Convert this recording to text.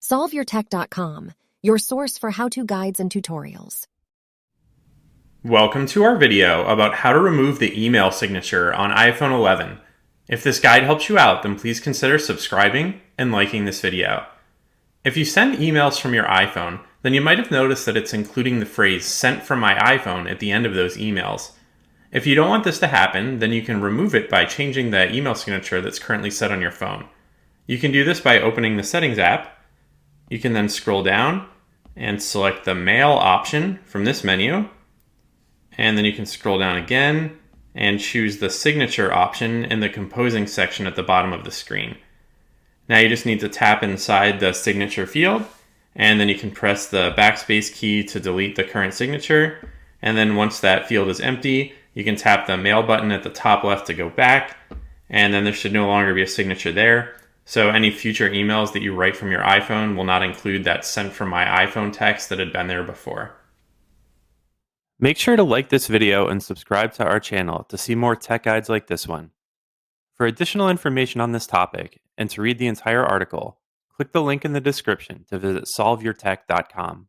SolveYourTech.com, your source for how-to guides and tutorials. Welcome to our video about how to remove the email signature on iPhone 11. If this guide helps you out, then please consider subscribing and liking this video. If you send emails from your iPhone, then you might have noticed that it's including the phrase "sent from my iPhone" at the end of those emails. If you don't want this to happen, then you can remove it by changing the email signature that's currently set on your phone. You can do this by opening the Settings app. You can then scroll down and select the Mail option from this menu. And then you can scroll down again and choose the Signature option in the Composing section at the bottom of the screen. Now you just need to tap inside the signature field, and then you can press the backspace key to delete the current signature. And then once that field is empty, you can tap the Mail button at the top left to go back, and then there should no longer be a signature there. So any future emails that you write from your iPhone will not include that "sent from my iPhone" text that had been there before. Make sure to like this video and subscribe to our channel to see more tech guides like this one. For additional information on this topic and to read the entire article, click the link in the description to visit SolveYourTech.com.